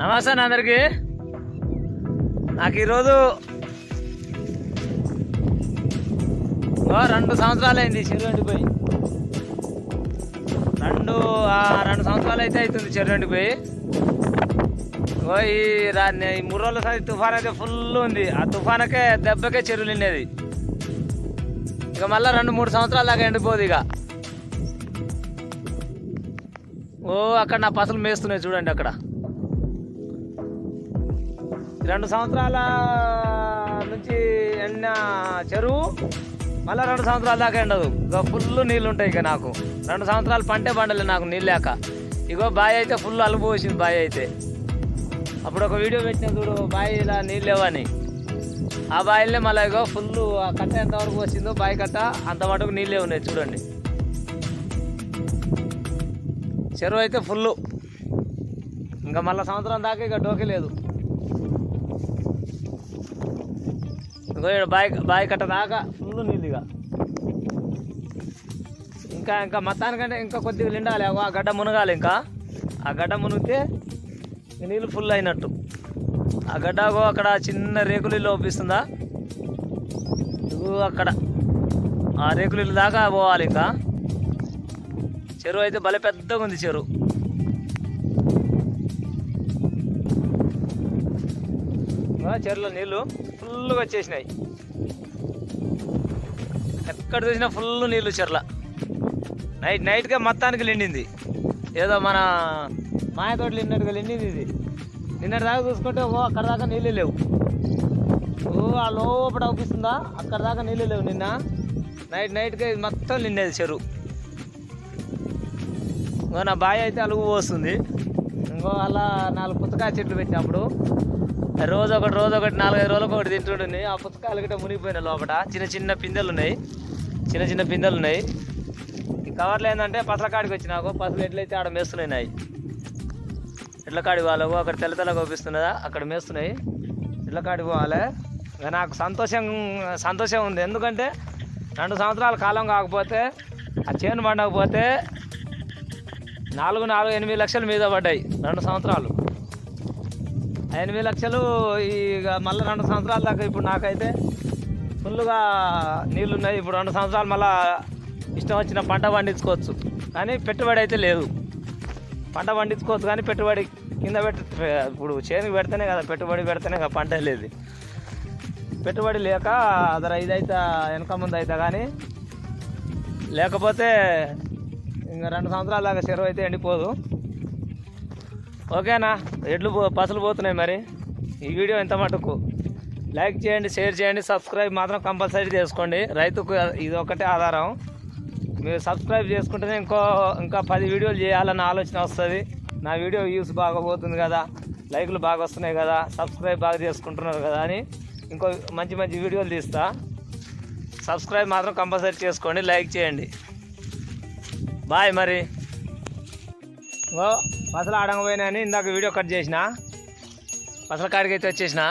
నమస్తే అందరికి. నాకు ఈరోజు 2 సంవత్సరాలు అయింది చెరువు ఎండిపోయి. 2 సంవత్సరాలు అయితే అవుతుంది చెరువు ఎండిపోయి. ఈ 3 రోజుల సారి తుఫాన్ అయితే ఫుల్ ఉంది. ఆ తుఫాన్కే దెబ్బకే చెరువులు నిండేది. ఇక మళ్ళీ 2-3 సంవత్సరాల దాకా ఎండిపోదు. ఇక అక్కడ నా పసలు మేస్తున్నాయి చూడండి. అక్కడ 2 సంవత్సరాల నుంచి ఎండిన చెరువు మళ్ళీ 2 సంవత్సరాల దాకా ఎండదు. ఇక ఫుల్ నీళ్ళు ఉంటాయి. ఇక నాకు 2 సంవత్సరాలు పంటే పండలే నాకు నీళ్ళు లేక. ఇగో బావి అయితే ఫుల్ అలుపోసింది. బావి అయితే అప్పుడు ఒక వీడియో పెట్టిన చూడు, బావి ఇలా నీళ్ళు లేవని. ఆ బావిలే మళ్ళీ ఇగో ఫుల్ కట్ట ఎంతవరకు వచ్చిందో బావి కట్ట అంత మటుకు నీళ్ళే ఉన్నాయి చూడండి. చెరువు అయితే ఫుల్. ఇంకా మళ్ళీ సంవత్సరం దాకా ఇక డోకే లేదు. ఇంకో బావి కట్ట దాకా ఫుల్ నీళ్ళు. ఇక ఇంకా మొత్తానికంటే ఇంకా కొద్దిగా నిండాలి. ఆ గడ్డ మునగాలి. ఇంకా ఆ గడ్డ మునిగితే నీళ్ళు ఫుల్ అయినట్టు. ఆ గడ్డకు అక్కడ చిన్న రేకులు ఇల్లు ఒప్పిస్తుందా, అక్కడ ఆ రేకులు ఇల్లు దాకా పోవాలి. ఇంకా చెరువు అయితే భలే పెద్దగా ఉంది. చెరువు చెరువులో నీళ్ళు ఫుల్గా వచ్చేసినాయి. ఎక్కడ చూసినా ఫుల్ నీళ్ళు చెర్ల. నైట్గా మొత్తానికి నిండింది. ఏదో మన మాయతోటి నిన్నట్టుగా నిండింది. ఇది నిన్నటి దాకా చూసుకుంటే అక్కడ దాకా నీళ్ళు లేవు. ఆ లోపల అవుపిస్తుందా, అక్కడ దాకా నీళ్ళు లేవు. నిన్న నైట్గా ఇది మొత్తం నిండేది చెరువు. నా బావి అయితే అలుగు పోస్తుంది. ఇంకో అలా 4 పుచ్చకాయ చెట్లు పెట్టినప్పుడు రోజు ఒకటి 4-5 రోజులకు ఒకటి తింటుండే. ఆ పుచ్చకాయలు గిట్ట మునిగిపోయినాయి. లోపల చిన్న పిందెలు ఉన్నాయి. చిన్న పిందెలు ఉన్నాయి. ఈ కవర్లు ఏంటంటే పసల కాడికి వచ్చినాకో పసలు ఎట్లయితే ఆడ మేస్తున్నాయి. ఎడ్ల కాడి వాళ్ళకు అక్కడ తెల్లగా ఒప్పిస్తున్నదా, అక్కడ మేస్తున్నాయి. ఎడ్ల కాడి పోవాలి. ఇక నాకు సంతోషం ఉంది. ఎందుకంటే 2 సంవత్సరాల కాలం కాకపోతే ఆ చేను పండకపోతే 8 లక్షలు మీద పడ్డాయి. 2 సంవత్సరాలు 8 లక్షలు. ఇక మళ్ళీ 2 సంవత్సరాల దాకా ఇప్పుడు నాకైతే ఫుల్గా నీళ్ళున్నాయి. ఇప్పుడు 2 సంవత్సరాలు మళ్ళీ ఇష్టం వచ్చిన పంట పండించుకోవచ్చు. కానీ పెట్టుబడి అయితే లేదు. పంట పండించుకోవచ్చు కానీ పెట్టుబడి కింద ఇప్పుడు చేనుకి పెడితేనే కదా, పెట్టుబడి పెడితేనే కదా పంట లేదు. పెట్టుబడి లేక అదర ఇదైతే వెనక ముందు అయితే కానీ లేకపోతే ఇంకా 2 సంవత్సరాల దాకా చెరువు అయితే ఎండిపోదు. ఓకేనా, పసలు పోతున్నాయి. మరి ఈ వీడియో ఎంత మటుకు లైక్ చేయండి, షేర్ చేయండి, సబ్స్క్రైబ్ మాత్రం కంపల్సరీ చేసుకోండి. రైతుకు ఇది ఒకటే ఆధారం. మీరు సబ్స్క్రైబ్ చేసుకుంటేనే ఇంకా 10 వీడియోలు చేయాలన్న ఆలోచన వస్తుంది. నా వీడియో వ్యూస్ బాగా పోతుంది కదా, లైక్లు బాగా వస్తున్నాయి కదా, సబ్స్క్రైబ్ బాగా చేసుకుంటున్నారు కదా అని ఇంకో మంచి వీడియోలు తీస్తా. సబ్స్క్రైబ్ మాత్రం కంపల్సరీ చేసుకోండి, లైక్ చేయండి. బాయ్. మరి పసలు ఆడంగపోయినాయని ఇందాక వీడియో కట్ చేసిన. పసల కాడికి అయితే వచ్చేసిన.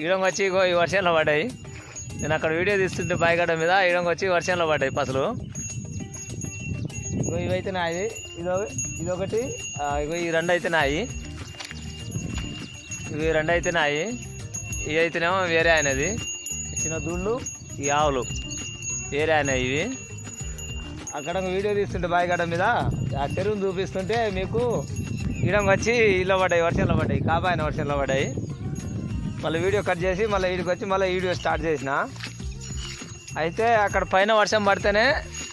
ఈడంగా వచ్చి ఈ వర్షంలో పడ్డాయి. నేను అక్కడ వీడియో తీస్తుంటే బాయిగడ్డ మీద ఈడంగా వచ్చి వర్షంలో పడ్డాయి పసలు. ఇవైతే నాయి. ఇదొకటి. ఇగో ఈ 2 అయితే నాయి. ఇవి 2 అయితే నాయి. ఇవి అయితేనేమో వేరే ఆయనది. చిన్న దూళ్ళు, ఈ ఆవులు వేరే ఆయన. ఇవి అక్కడ వీడియో తీస్తుంటే బాయిగడ్డ మీద ఆ చెరువును చూపిస్తుంటే మీకు ఈడంగా వచ్చి ఇల్లు పడ్డాయి, వర్షంలో పడ్డాయి. కాబాయిన వర్షంలో పడ్డాయి. మళ్ళీ వీడియో కట్ చేసి మళ్ళీ వీడికి వచ్చి మళ్ళీ వీడియో స్టార్ట్ చేసిన. అయితే అక్కడ పైన వర్షం పడితేనే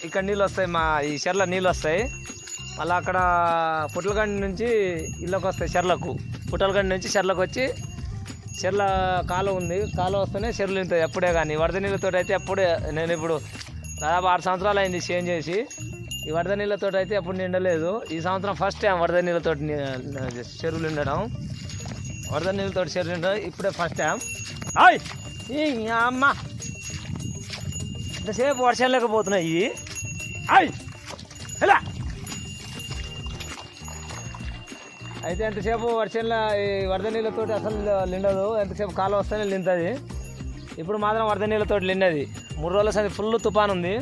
ఇక్కడ నీళ్ళు వస్తాయి. మా ఈ చెర్ల నీళ్ళు వస్తాయి. మళ్ళీ అక్కడ పుట్టలగండి నుంచి ఇళ్ళకి వస్తాయి. చెర్లకు పుట్టలగండి నుంచి చెర్లకు వచ్చి చెర్ల కాలువ ఉంది. కాలువ వస్తేనే చెరువులు ఉంటాయి ఎప్పుడే. కానీ వరద నీళ్ళతో అయితే ఎప్పుడే, నేను ఇప్పుడు దాదాపు 6 సంవత్సరాలు అయింది చేంజ్ చేసి. ఈ వరద నీళ్ళతో అయితే ఎప్పుడు నిండలేదు. ఈ సంవత్సరం ఫస్ట్ టైం వరద నీళ్ళతో చెరువులు నిండడం. వరద నీళ్ళతో చెరువులు నిండడం ఇప్పుడే ఫస్ట్ టైం. అమ్మ ఇంతసేపు వర్షం లేకపోతున్నాయి. ఎలా అయితే ఎంతసేపు వర్షంలో ఈ వరద నీళ్ళతో అసలు నిండదు. ఎంతసేపు కాలం వస్తేనే నిండుతుంది. ఇప్పుడు మాత్రం వరద నీళ్ళతో నిండది. 3 రోజుల సంది ఫుల్ తుఫాన్ ఉంది.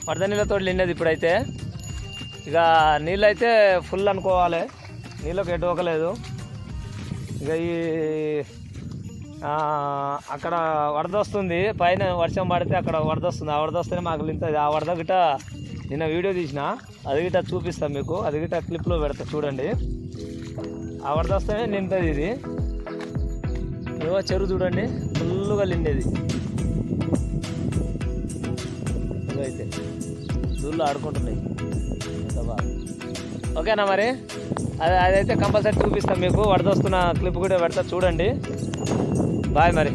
వరద నీళ్ళతో నిండది. ఇప్పుడైతే ఇక నీళ్ళు అయితే ఫుల్ అనుకోవాలి. నీళ్ళకి ఎటు ఒకలేదు. ఇక ఈ అక్కడ వరద వస్తుంది, పైన వర్షం పడితే అక్కడ వరద వస్తుంది. ఆ వరద వస్తేనే మాకు నింతది. ఆ వరద గిట్ట నిన్న వీడియో తీసిన, అది గిట్ట చూపిస్తాను మీకు, అది గిట్ట క్లిప్లో పెడతా చూడండి. ఆ వరద వస్తేనే నింతది. ఇది ఏవో చెరువు చూడండి, ఫుల్గా నిండేది. అయితే దూళ్ళు ఆడుకుంటున్నాయి ఎంత బాగా. ఓకేనా మరి, అదైతే కంపల్సరీ చూపిస్తాం మీకు. వరద వస్తున్న క్లిప్ కూడా పెడతా చూడండి. బాయ్ మరి.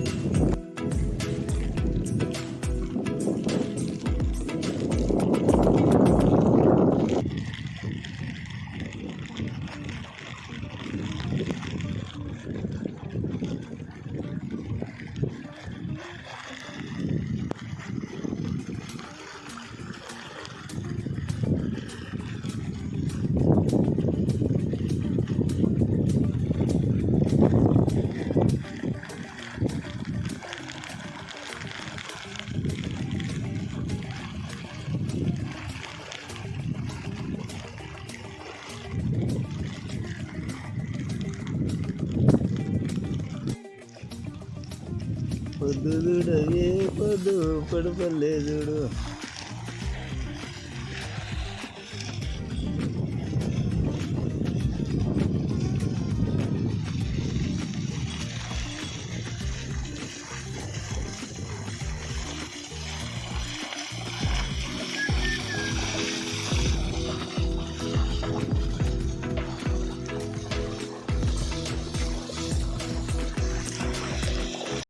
పొద్దు చూడు, ఏ పొద్దు పడుకోలేదు.